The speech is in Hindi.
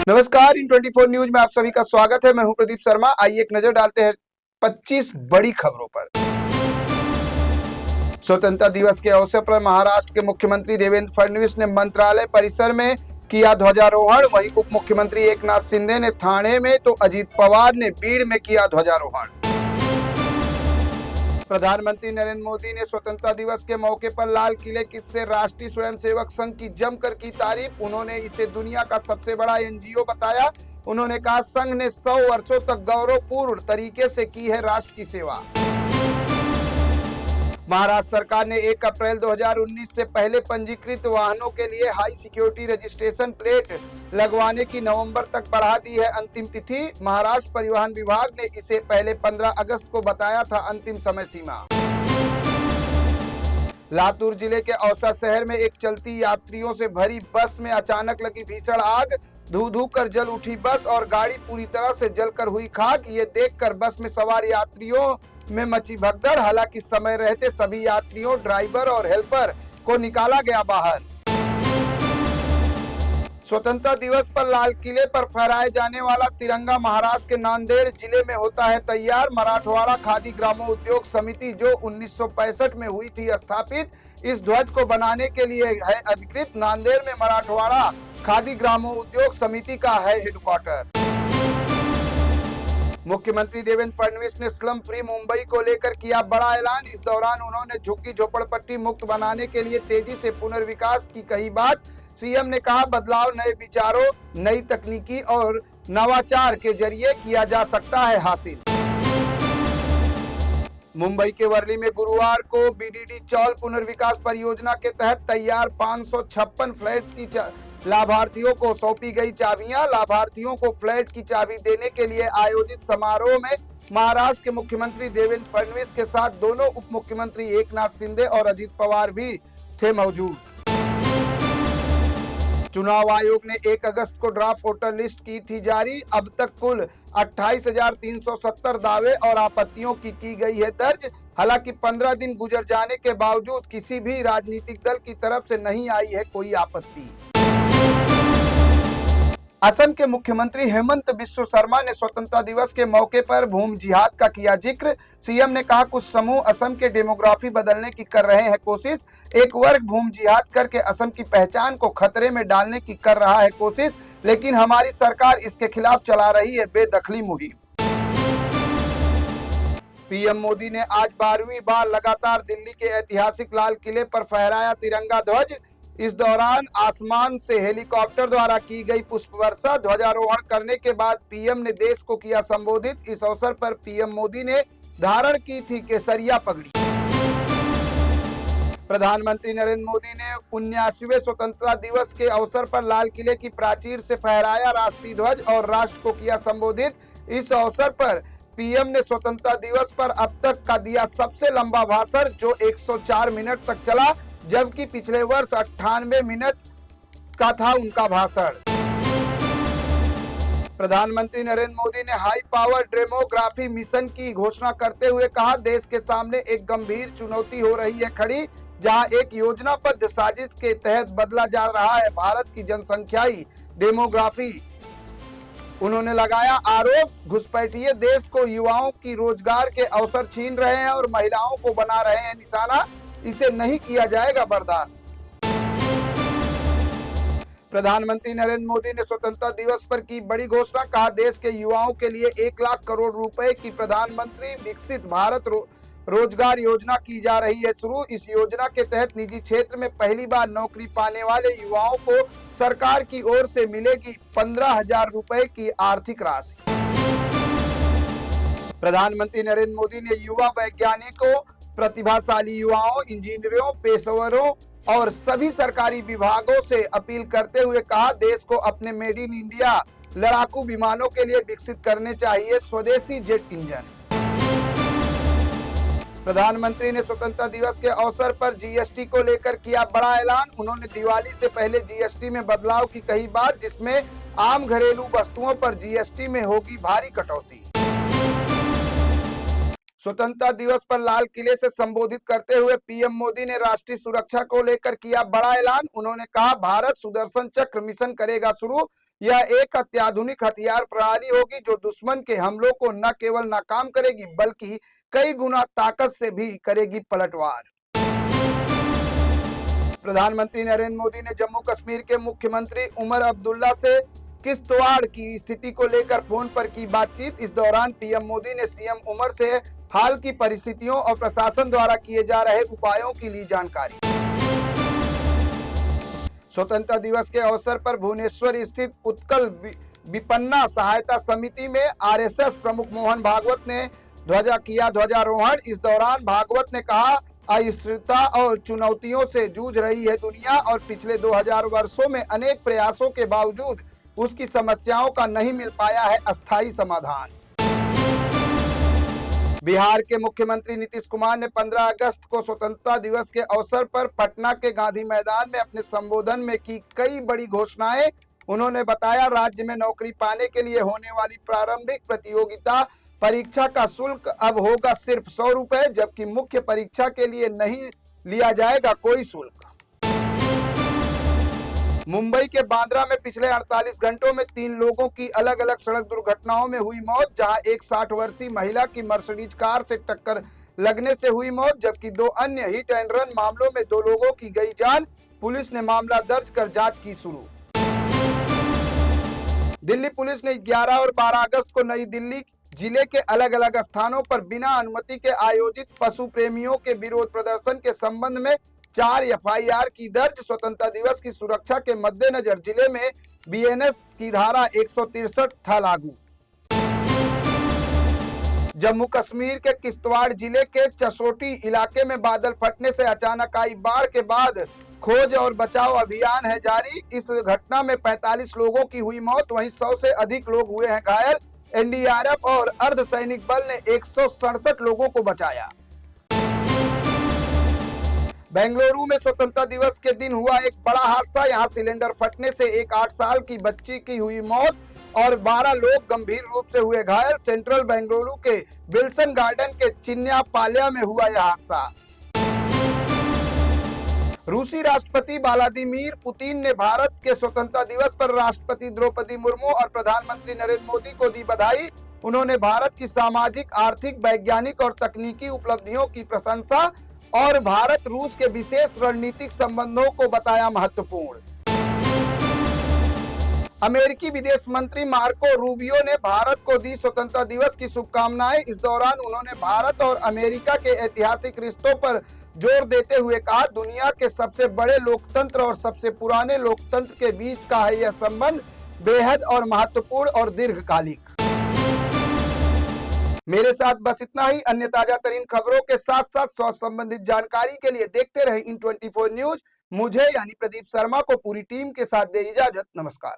नमस्कार, इन 24 न्यूज में आप सभी का स्वागत है। मैं हूं प्रदीप शर्मा। आइए एक नजर डालते हैं 25 बड़ी खबरों पर। स्वतंत्रता दिवस के अवसर पर महाराष्ट्र के मुख्यमंत्री देवेंद्र फडणवीस ने मंत्रालय परिसर में किया ध्वजारोहण। वहीं उप मुख्यमंत्री एकनाथ शिंदे ने ठाणे में तो अजीत पवार ने बीड़ में किया ध्वजारोहण। प्रधानमंत्री नरेंद्र मोदी ने स्वतंत्रता दिवस के मौके पर लाल किले से राष्ट्रीय स्वयंसेवक संघ की जमकर की तारीफ। उन्होंने इसे दुनिया का सबसे बड़ा एनजीओ बताया। उन्होंने कहा, संघ ने 100 वर्षों तक गौरवपूर्ण तरीके से की है राष्ट्र की सेवा। महाराष्ट्र सरकार ने 1 अप्रैल 2019 से पहले पंजीकृत वाहनों के लिए हाई सिक्योरिटी रजिस्ट्रेशन प्लेट लगवाने की नवंबर तक बढ़ा दी है अंतिम तिथि। महाराष्ट्र परिवहन विभाग ने इसे पहले 15 अगस्त को बताया था अंतिम समय सीमा। लातूर जिले के औसा शहर में एक चलती यात्रियों से भरी बस में अचानक लगी भीषण आग। धू धू कर जल उठी बस और गाड़ी पूरी तरह से जलकर हुई खाक। ये देखकर बस में सवार यात्रियों में मची भगदड़। हालांकि समय रहते सभी यात्रियों, ड्राइवर और हेल्पर को निकाला गया बाहर। स्वतंत्रता दिवस पर लाल किले पर फहराए जाने वाला तिरंगा महाराष्ट्र के नांदेड़ जिले में होता है तैयार। मराठवाड़ा खादी ग्रामोद्योग समिति जो 1965 में हुई थी स्थापित, इस ध्वज को बनाने के लिए है अधिकृत। नांदेड़ में मराठवाड़ा खादी ग्रामोद्योग समिति का है हेडक्वार्टर। मुख्यमंत्री देवेंद्र फडणवीस ने स्लम फ्री मुंबई को लेकर किया बड़ा ऐलान। इस दौरान उन्होंने झुग्गी झोपड़पट्टी मुक्त बनाने के लिए तेजी से पुनर्विकास की कही बात। सीएम ने कहा, बदलाव नए विचारों, नई तकनीकी और नवाचार के जरिए किया जा सकता है हासिल। मुंबई के वर्ली में गुरुवार को बीडीडी चौल पुनर्विकास परियोजना के तहत तैयार 556 फ्लैट्स की लाभार्थियों को सौंपी गई चाबियां। लाभार्थियों को फ्लैट की चाबी देने के लिए आयोजित समारोह में महाराष्ट्र के मुख्यमंत्री देवेंद्र फडणवीस के साथ दोनों उप मुख्यमंत्री एकनाथ शिंदे और अजीत पवार भी थे मौजूद। चुनाव आयोग ने 1 अगस्त को ड्राफ्ट वोटर लिस्ट की थी जारी। अब तक कुल 28,370 दावे और आपत्तियों की गई है दर्ज। हालांकि 15 दिन गुजर जाने के बावजूद किसी भी राजनीतिक दल की तरफ से नहीं आई है कोई आपत्ति। असम के मुख्यमंत्री हेमंत बिस्व शर्मा ने स्वतंत्रता दिवस के मौके पर भूमि जिहाद का किया जिक्र। सीएम ने कहा, कुछ समूह असम के डेमोग्राफी बदलने की कर रहे हैं कोशिश। एक वर्ग भूमि जिहाद करके असम की पहचान को खतरे में डालने की कर रहा है कोशिश, लेकिन हमारी सरकार इसके खिलाफ चला रही है बेदखली मुहिम। पीएम मोदी ने आज 12वीं बार लगातार दिल्ली के ऐतिहासिक लाल किले पर फहराया तिरंगा ध्वज। इस दौरान आसमान से हेलीकॉप्टर द्वारा की गई पुष्प वर्षा। ध्वजारोहण करने के बाद पीएम ने देश को किया संबोधित। इस अवसर पर पीएम मोदी ने धारण की थी केसरिया पगड़ी। प्रधानमंत्री नरेंद्र मोदी ने 79वें स्वतंत्रता दिवस के अवसर पर लाल किले की प्राचीर से फहराया राष्ट्रीय ध्वज और राष्ट्र को किया संबोधित। इस अवसर पर पीएम ने स्वतंत्रता दिवस पर अब तक का दिया सबसे लंबा भाषण, जो 104 मिनट तक चला, जबकि पिछले वर्ष 98 मिनट का था उनका भाषण। प्रधानमंत्री नरेंद्र मोदी ने हाई पावर डेमोग्राफी मिशन की घोषणा करते हुए कहा, देश के सामने एक गंभीर चुनौती हो रही है खड़ी, जहां एक योजनाबद्ध साजिश के तहत बदला जा रहा है भारत की जनसंख्याई डेमोग्राफी। उन्होंने लगाया आरोप, घुसपैठिए देश को युवाओं की रोजगार के अवसर छीन रहे हैं और महिलाओं को बना रहे हैं निशाना। इसे नहीं किया जाएगा बर्दाश्त। प्रधानमंत्री नरेंद्र मोदी ने स्वतंत्रता दिवस पर की बड़ी घोषणा। कहा, देश के युवाओं के लिए 1 लाख करोड़ रुपए की प्रधानमंत्री विकसित भारत रोजगार योजना की जा रही है शुरू। इस योजना के तहत निजी क्षेत्र में पहली बार नौकरी पाने वाले युवाओं को सरकार की ओर से मिलेगी 15,000 रुपए की आर्थिक राशि। प्रधानमंत्री नरेंद्र मोदी ने युवा वैज्ञानिकों, प्रतिभाशाली युवाओं, इंजीनियरों, पेशेवरों और सभी सरकारी विभागों से अपील करते हुए कहा, देश को अपने मेड इन इंडिया लड़ाकू विमानों के लिए विकसित करने चाहिए स्वदेशी जेट इंजन। प्रधानमंत्री ने स्वतंत्रता दिवस के अवसर पर जीएसटी को लेकर किया बड़ा ऐलान। उन्होंने दिवाली से पहले जीएसटी में बदलाव की कही बात, जिसमें आम घरेलू वस्तुओं पर जीएसटी में होगी भारी कटौती। स्वतंत्रता दिवस पर लाल किले से संबोधित करते हुए पीएम मोदी ने राष्ट्रीय सुरक्षा को लेकर किया बड़ा ऐलान। उन्होंने कहा, भारत सुदर्शन चक्र मिशन करेगा शुरू। यह एक अत्याधुनिक हथियार प्रणाली होगी जो दुश्मन के हमलों को न केवल नाकाम करेगी बल्कि कई गुना ताकत से भी करेगी पलटवार। प्रधानमंत्री नरेंद्र मोदी ने जम्मू कश्मीर के मुख्यमंत्री उमर अब्दुल्ला से किश्तवाड़ की स्थिति को लेकर फोन पर की बातचीत। इस दौरान पीएम मोदी ने सीएम उमर से हाल की परिस्थितियों और प्रशासन द्वारा किए जा रहे उपायों की ली जानकारी। स्वतंत्रता दिवस के अवसर पर भुवनेश्वर स्थित उत्कल विपन्ना सहायता समिति में आरएसएस प्रमुख मोहन भागवत ने किया ध्वजारोहण। इस दौरान भागवत ने कहा, अस्थिरता और चुनौतियों से जूझ रही है दुनिया और पिछले 2000 वर्षों में अनेक प्रयासों के बावजूद उसकी समस्याओं का नहीं मिल पाया है अस्थायी समाधान। बिहार के मुख्यमंत्री नीतीश कुमार ने 15 अगस्त को स्वतंत्रता दिवस के अवसर पर पटना के गांधी मैदान में अपने संबोधन में की कई बड़ी घोषणाएं। उन्होंने बताया, राज्य में नौकरी पाने के लिए होने वाली प्रारंभिक प्रतियोगिता परीक्षा का शुल्क अब होगा सिर्फ 100 रुपए, जबकि मुख्य परीक्षा के लिए नहीं लिया जाएगा कोई शुल्क। मुंबई के बांद्रा में पिछले 48 घंटों में 3 लोगों की अलग अलग सड़क दुर्घटनाओं में हुई मौत, जहां एक 60 वर्षीय महिला की मर्सिडीज कार से टक्कर लगने से हुई मौत, जबकि 2 अन्य हिट एंड रन मामलों में 2 लोगों की गई जान। पुलिस ने मामला दर्ज कर जांच की शुरू। दिल्ली पुलिस ने 11 और 12 अगस्त को नई दिल्ली जिले के अलग अलग स्थानों पर बिना अनुमति के आयोजित पशु प्रेमियों के विरोध प्रदर्शन के संबंध में 4 एफआईआर की दर्ज। स्वतंत्रता दिवस की सुरक्षा के मद्देनजर जिले में बीएनएस की धारा 163 था लागू। जम्मू कश्मीर के किश्तवाड़ जिले के चसोटी इलाके में बादल फटने से अचानक आई बाढ़ के बाद खोज और बचाव अभियान है जारी। इस घटना में 45 लोगों की हुई मौत, वहीं 100 से अधिक लोग हुए हैं घायल। एनडीआरएफ और अर्धसैनिक बल ने 167 लोगों को बचाया। बेंगलुरु में स्वतंत्रता दिवस के दिन हुआ एक बड़ा हादसा। यहां सिलेंडर फटने से एक 8 साल की बच्ची की हुई मौत और 12 लोग गंभीर रूप से हुए घायल। सेंट्रल बेंगलुरु के विल्सन गार्डन के चिन्यापाल्या में हुआ यह हादसा। रूसी राष्ट्रपति व्लादिमीर पुतिन ने भारत के स्वतंत्रता दिवस पर राष्ट्रपति द्रौपदी मुर्मू और प्रधानमंत्री नरेंद्र मोदी को दी बधाई। उन्होंने भारत की सामाजिक, आर्थिक, वैज्ञानिक और तकनीकी उपलब्धियों की प्रशंसा और भारत रूस के विशेष रणनीतिक संबंधों को बताया महत्वपूर्ण। अमेरिकी विदेश मंत्री मार्को रूबियो ने भारत को दी स्वतंत्रता दिवस की शुभकामनाएं। इस दौरान उन्होंने भारत और अमेरिका के ऐतिहासिक रिश्तों पर जोर देते हुए कहा, दुनिया के सबसे बड़े लोकतंत्र और सबसे पुराने लोकतंत्र के बीच का है यह संबंध बेहद और महत्वपूर्ण और दीर्घकालिक। मेरे साथ बस इतना ही। अन्य ताजा तरीन खबरों के साथ साथ स्वास्थ्य संबंधित जानकारी के लिए देखते रहे इन 24 न्यूज। मुझे यानी प्रदीप शर्मा को पूरी टीम के साथ दे इजाजत। नमस्कार।